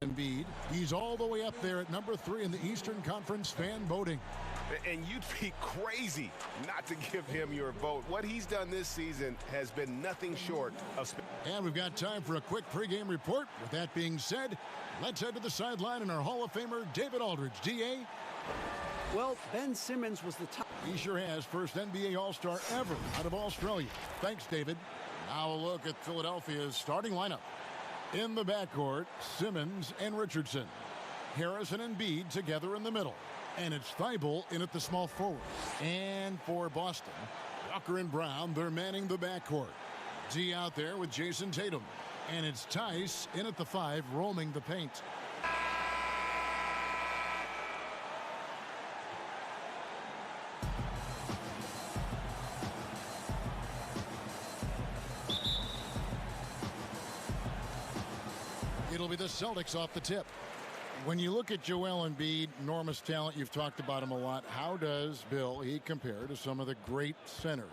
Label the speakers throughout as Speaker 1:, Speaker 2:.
Speaker 1: Embiid. He's all the way up there at number 3 in the Eastern Conference fan voting.
Speaker 2: And you'd be crazy not to give him your vote. What he's done this season has been nothing short of...
Speaker 1: And we've got time for a quick pregame report. With that being said, let's head to the sideline and our Hall of Famer, David Aldridge. D.A.?
Speaker 3: Well, Ben Simmons was the top.
Speaker 1: He sure has. First NBA All-Star ever out of Australia. Thanks, David. Now a look at Philadelphia's starting lineup. In the backcourt, Simmons and Richardson. Harris and Embiid together in the middle. And it's Thibault in at the small forward. And for Boston, Walker and Brown, they're manning the backcourt. D out there with Jason Tatum. And it's Tice in at the 5, roaming the paint. It'll be the Celtics off the tip. When you look at Joel Embiid, enormous talent, you've talked about him a lot. How does he compare to some of the great centers?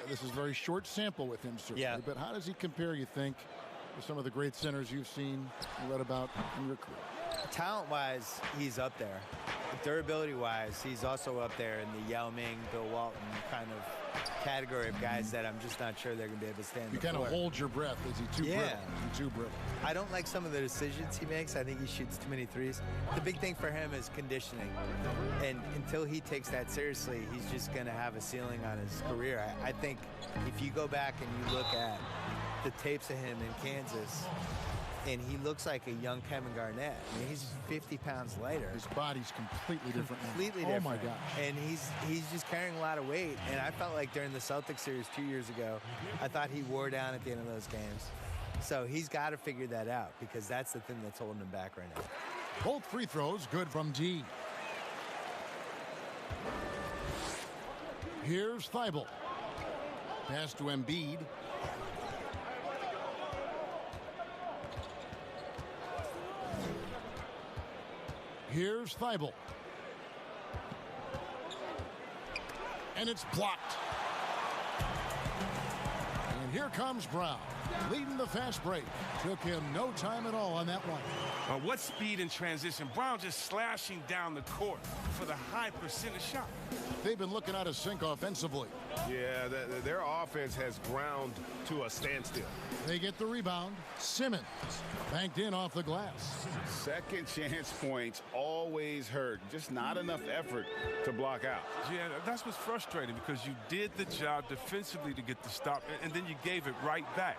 Speaker 1: This is a very short sample with him, certainly, but how does he compare, you think, to some of the great centers you've seen and read about in your career?
Speaker 4: Talent-wise, he's up there. Durability-wise, he's also up there in the Yao Ming, Bill Walton kind of category of guys that I'm just not sure they're going to be able to stand.
Speaker 1: You kind of hold your breath. Is he too brittle? Is he too brittle?
Speaker 4: I don't like some of the decisions he makes. I think he shoots too many threes. The big thing for him is conditioning. And until he takes that seriously, he's just going to have a ceiling on his career. I think if you go back and you look at the tapes of him in Kansas, and he looks like a young Kevin Garnett. I mean, he's 50 pounds lighter.
Speaker 1: His body's completely different.
Speaker 4: Completely different.
Speaker 1: Oh, my gosh.
Speaker 4: And he's just carrying a lot of weight. And I felt like during the Celtics series 2 years ago, I thought he wore down at the end of those games. So he's got to figure that out because that's the thing that's holding him back right now.
Speaker 1: Both free throws good from D. Here's Thibault. Pass to Embiid. Here's Thibault. And it's blocked. And here comes Brown, leading the fast break. Took him no time at all on that one.
Speaker 5: What speed in transition. Brown just slashing down the court for the high percentage shot.
Speaker 1: They've been looking out of sync offensively.
Speaker 2: Yeah, their offense has ground to a standstill.
Speaker 1: They get the rebound. Simmons banked in off the glass.
Speaker 6: Second chance points always hurt. Just not enough effort to block out.
Speaker 5: Yeah, that's what's frustrating because you did the job defensively to get the stop, and then you gave it right back.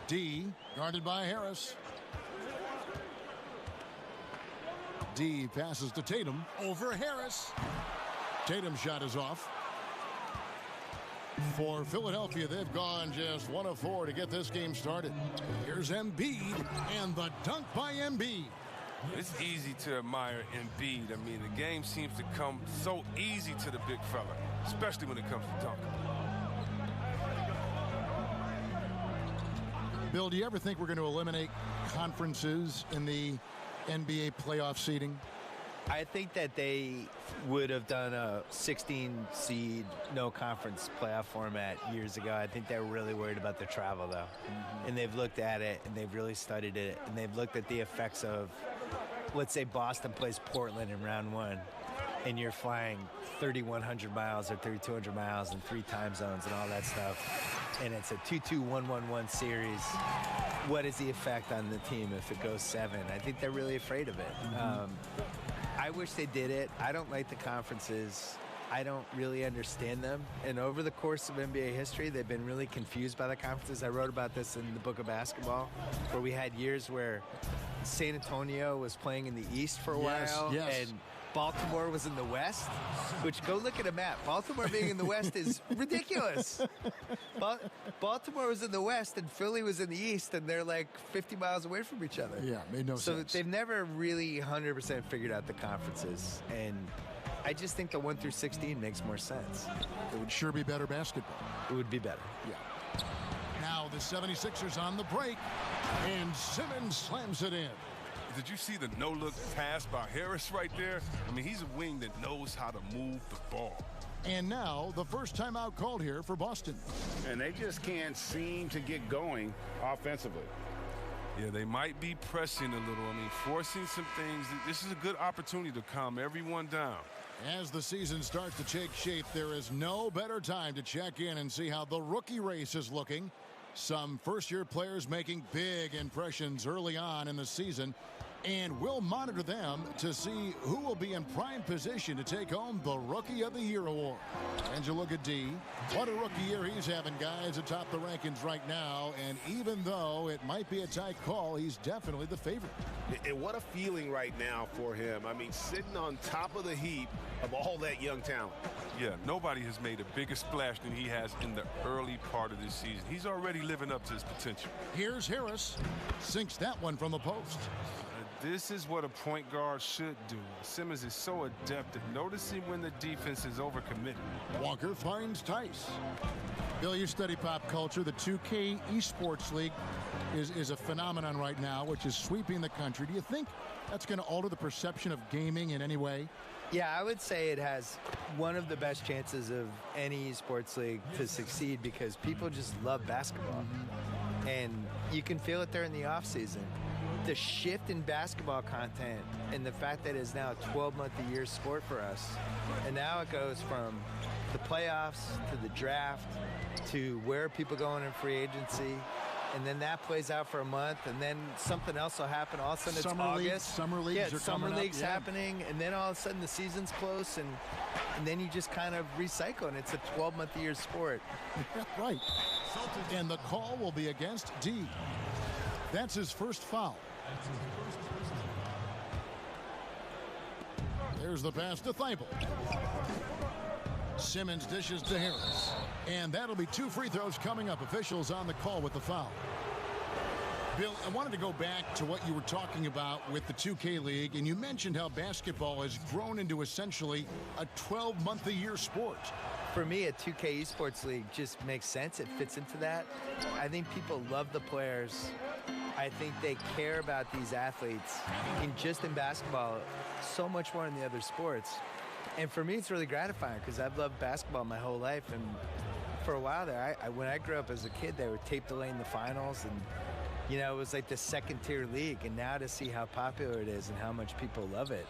Speaker 1: D guarded by Harris. D passes to Tatum over Harris. Tatum's shot is off. For Philadelphia, they've gone just 1 of 4 to get this game started. Here's Embiid and the dunk by Embiid.
Speaker 5: It's easy to admire Embiid. I mean, the game seems to come so easy to the big fella, especially when it comes to dunking.
Speaker 1: Bill, do you ever think we're going to eliminate conferences in the NBA playoff seeding?
Speaker 4: I think that they would have done a 16-seed no-conference playoff format years ago. I think they were really worried about the travel, though. And they've looked at it, and they've really studied it, and they've looked at the effects of, let's say Boston plays Portland in round 1, and you're flying 3,100 miles or 3,200 miles in 3 time zones and all that stuff, and it's a 2-2-1-1-1 series. What is the effect on the team if it goes 7? I think they're really afraid of it. I wish they did it. I don't like the conferences. I don't really understand them. And over the course of NBA history, they've been really confused by the conferences. I wrote about this in the book of basketball, where we had years where San Antonio was playing in the East for a while, and Baltimore was in the West, which, go look at a map. Baltimore being in the West is ridiculous. Baltimore was in the West and Philly was in the East, and they're like 50 miles away from each other.
Speaker 1: Yeah, made no sense.
Speaker 4: So they've never really 100% figured out the conferences, and I just think the 1 through 16 makes more sense.
Speaker 1: It would sure be better basketball.
Speaker 4: It would be better.
Speaker 1: Yeah. Now the 76ers on the break, and Simmons slams it in.
Speaker 5: Did you see the no-look pass by Harris right there? I mean, he's a wing that knows how to move the ball.
Speaker 1: And now the first timeout called here for Boston.
Speaker 6: And they just can't seem to get going offensively.
Speaker 5: Yeah, they might be pressing a little. I mean, forcing some things. This is a good opportunity to calm everyone down.
Speaker 1: As the season starts to take shape, there is no better time to check in and see how the rookie race is looking. Some first-year players making big impressions early on in the season, and we'll monitor them to see who will be in prime position to take home the Rookie of the Year award. And you look at D, what a rookie year he's having, guys, atop the rankings right now, and even though it might be a tight call, he's definitely the favorite.
Speaker 2: And what a feeling right now for him. I mean, sitting on top of the heap of all that young talent.
Speaker 5: Yeah, nobody has made a bigger splash than he has in the early part of this season. He's already living up to his potential.
Speaker 1: Here's Harris. Sinks that one from the post.
Speaker 5: This is what a point guard should do. Simmons is so adept at noticing when the defense is overcommitted.
Speaker 1: Walker finds Tice. Bill, you study pop culture. The 2K Esports League is a phenomenon right now, which is sweeping the country. Do you think that's going to alter the perception of gaming in any way?
Speaker 4: Yeah, I would say it has one of the best chances of any esports league to succeed because people just love basketball. And you can feel it there in the offseason. The shift in basketball content and the fact that it's now a 12-month-a-year sport for us. And now it goes from the playoffs to the draft to where people going in free agency. And then that plays out for a month, and then something else will happen. All of a sudden it's August.
Speaker 1: Summer leagues
Speaker 4: yeah,
Speaker 1: are
Speaker 4: summer
Speaker 1: coming
Speaker 4: leagues
Speaker 1: up.
Speaker 4: happening, and then all of a sudden the season's close, and then you just kind of recycle, and it's a 12-month-a-year sport.
Speaker 1: Right. And the call will be against D. That's his first foul. There's the pass to Thibault. Simmons dishes to Harris. And that'll be 2 free throws coming up. Officials on the call with the foul. Bill, I wanted to go back to what you were talking about with the 2K League, and you mentioned how basketball has grown into essentially a 12-month-a-year sport.
Speaker 4: For me, a 2K Esports League just makes sense. It fits into that. I think people love the players. I think they care about these athletes, and just in basketball, so much more in the other sports. And for me, it's really gratifying because I've loved basketball my whole life. And for a while there, when I grew up as a kid, they were tape delaying the finals. And, you know, it was like the second-tier league. And now to see how popular it is and how much people love it,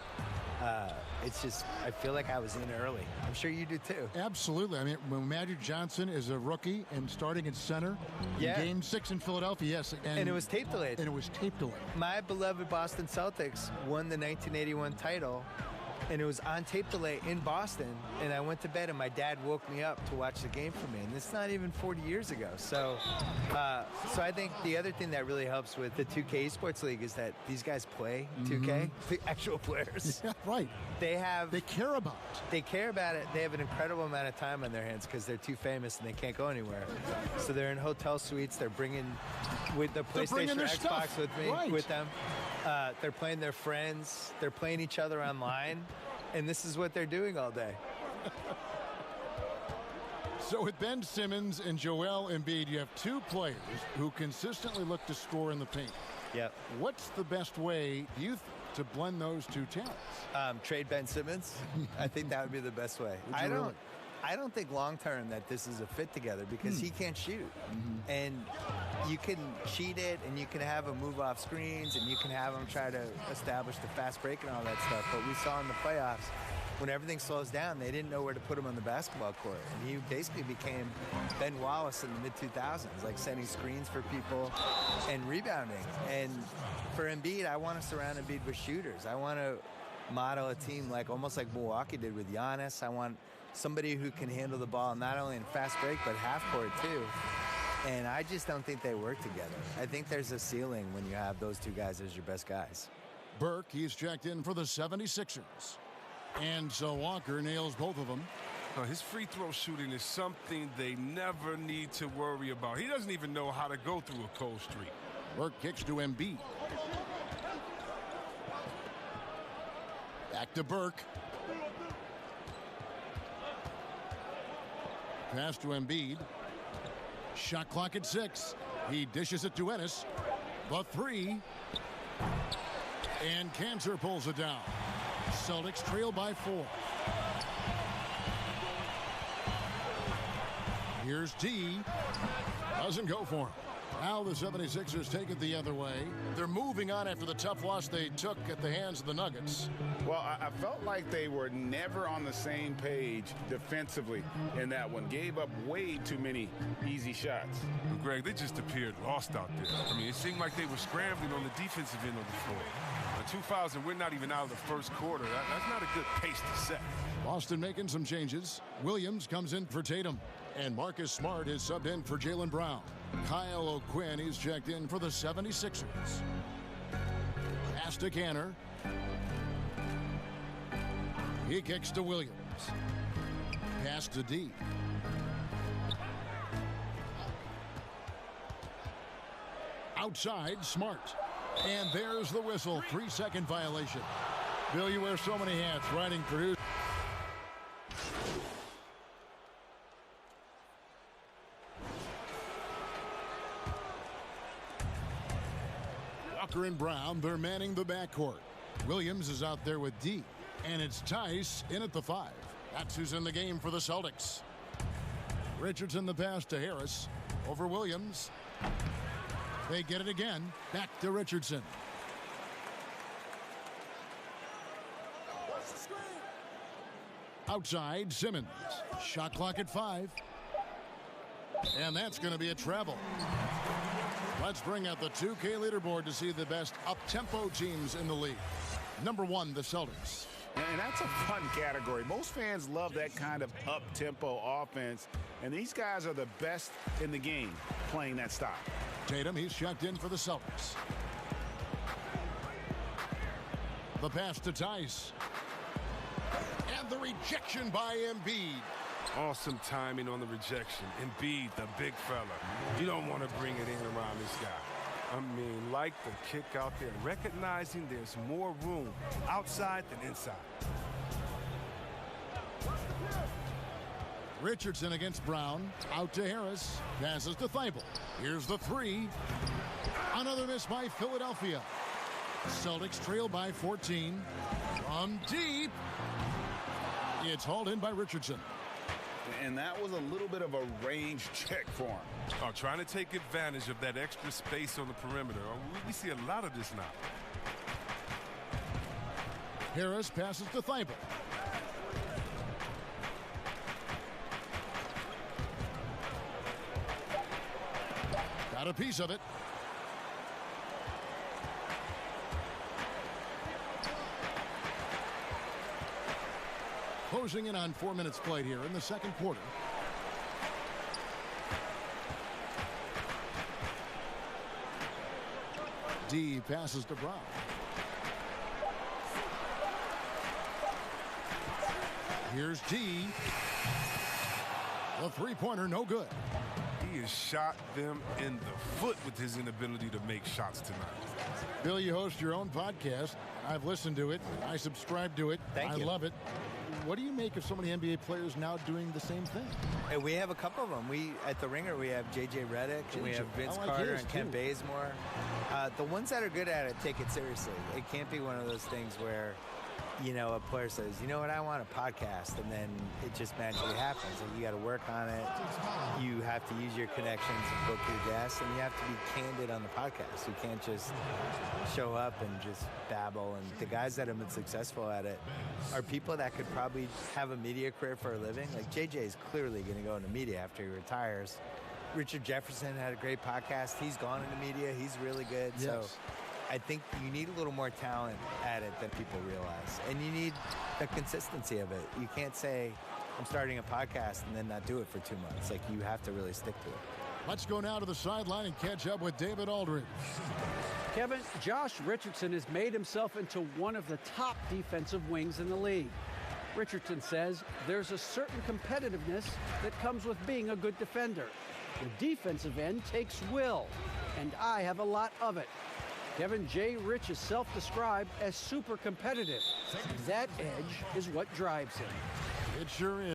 Speaker 4: it's just, I feel like I was in early. I'm sure you do too.
Speaker 1: Absolutely. I mean, when Magic Johnson is a rookie and starting at center in Game 6 in Philadelphia, yes.
Speaker 4: And it was tape delayed.
Speaker 1: And it was tape delayed.
Speaker 4: My beloved Boston Celtics won the 1981 title. And it was on tape delay in Boston, and I went to bed, and my dad woke me up to watch the game for me, and it's not even 40 years ago. So I think the other thing that really helps with the 2K Esports League is that these guys play 2K, the actual players.
Speaker 1: Yeah, right.
Speaker 4: They
Speaker 1: care about it.
Speaker 4: They care about it. They have an incredible amount of time on their hands because they're too famous and they can't go anywhere. So they're in hotel suites. They're bringing with the PlayStation or Xbox with them. They're playing their friends. They're playing each other online. And this is what they're doing all day.
Speaker 1: So with Ben Simmons and Joel Embiid, you have 2 players who consistently look to score in the paint.
Speaker 4: Yep.
Speaker 1: What's the best way, do you think, to blend those 2 talents?
Speaker 4: Trade Ben Simmons. I think that would be the best way. I don't think long-term that this is a fit together because he can't shoot. And you can cheat it, and you can have him move off screens, and you can have him try to establish the fast break and all that stuff. But we saw in the playoffs, when everything slows down, they didn't know where to put him on the basketball court. And he basically became Ben Wallace in the mid-2000s, like setting screens for people and rebounding. And for Embiid, I want to surround Embiid with shooters. I want to model a team almost like Milwaukee did with Giannis. I want somebody who can handle the ball not only in fast break but half court too. And I just don't think they work together. I think there's a ceiling when you have those 2 guys as your best guys.
Speaker 1: Burke, he's checked in for the 76ers. And so Walker nails both of them.
Speaker 5: His free throw shooting is something they never need to worry about. He doesn't even know how to go through a cold streak.
Speaker 1: Burke kicks to Embiid. Back to Burke. Pass to Embiid. Shot clock at 6. He dishes it to Ennis. The 3. And Cancer pulls it down. Celtics trail by 4. Here's D. Doesn't go for him. Now the 76ers take it the other way. They're moving on after the tough loss they took at the hands of the Nuggets.
Speaker 6: Well, I felt like they were never on the same page defensively in that one. Gave up way too many easy shots.
Speaker 5: And Greg, they just appeared lost out there. I mean, it seemed like they were scrambling on the defensive end of the floor. 2 fouls, and we're not even out of the first quarter. That's not a good pace to set.
Speaker 1: Boston making some changes. Williams comes in for Tatum. And Marcus Smart is subbed in for Jaylen Brown. Kyle O'Quinn is checked in for the 76ers. Pass to Canner. He kicks to Williams. Pass to D. Outside, Smart. And there's the whistle. 3-second violation. Bill, you wear so many hats, writing, producing. Walker and Brown, they're manning the backcourt. Williams is out there with D. And it's Tice in at the 5. That's who's in the game for the Celtics. Richardson the pass to Harris. Over Williams. They get it again. Back to Richardson. Outside, Simmons. Shot clock at 5. And that's going to be a travel. Let's bring out the 2K leaderboard to see the best up-tempo teams in the league. Number 1, the Celtics.
Speaker 6: And that's a fun category. Most fans love that kind of up-tempo offense, and these guys are the best in the game playing that style.
Speaker 1: Tatum, he's checked in for the Celtics. The pass to Tice. And the rejection by Embiid.
Speaker 5: Awesome timing on the rejection. Embiid, the big fella. You don't want to bring it in around this guy. I mean, like the kick out there, recognizing there's more room outside than inside.
Speaker 1: Richardson against Brown. Out to Harris. Passes to Thibault. Here's the 3. Another miss by Philadelphia. Celtics trail by 14. From deep. It's hauled in by Richardson.
Speaker 6: And that was a little bit of a range check for him.
Speaker 5: Oh, trying to take advantage of that extra space on the perimeter. We see a lot of this now.
Speaker 1: Harris passes to Thibault. Got a piece of it. Closing in on 4 minutes played here in the second quarter. D passes to Brown. Here's D. The three-pointer, no good.
Speaker 5: He has shot them in the foot with his inability to make shots tonight.
Speaker 1: Bill, you host your own podcast. I've listened to it. I subscribe to it.
Speaker 4: Thank you.
Speaker 1: I love it. What do you make of so many NBA players now doing the same thing?
Speaker 4: And we have a couple of them. At the Ringer, we have J.J. Redick, and we have Vince Carter and Kent Bazemore. The ones that are good at it take it seriously. It can't be one of those things where, you know, a player says, you know what, I want a podcast, and then it just magically happens. And you got to work on it. You have to use your connections and book your guests, and you have to be candid on the podcast. You can't just show up and just babble. And the guys that have been successful at it are people that could probably have a media career for a living. Like JJ is clearly going to go into media after he retires. Richard Jefferson had a great podcast. He's gone into media. He's really good.
Speaker 1: Yes.
Speaker 4: So I think you need a little more talent at it than people realize. And you need the consistency of it. You can't say, I'm starting a podcast and then not do it for 2 months. Like, you have to really stick to it.
Speaker 1: Let's go now to the sideline and catch up with David Aldridge.
Speaker 3: Kevin, Josh Richardson has made himself into one of the top defensive wings in the league. Richardson says there's a certain competitiveness that comes with being a good defender. The defensive end takes will, and I have a lot of it. Kevin J. Rich is self-described as super competitive. That edge is what drives him.
Speaker 1: It sure is.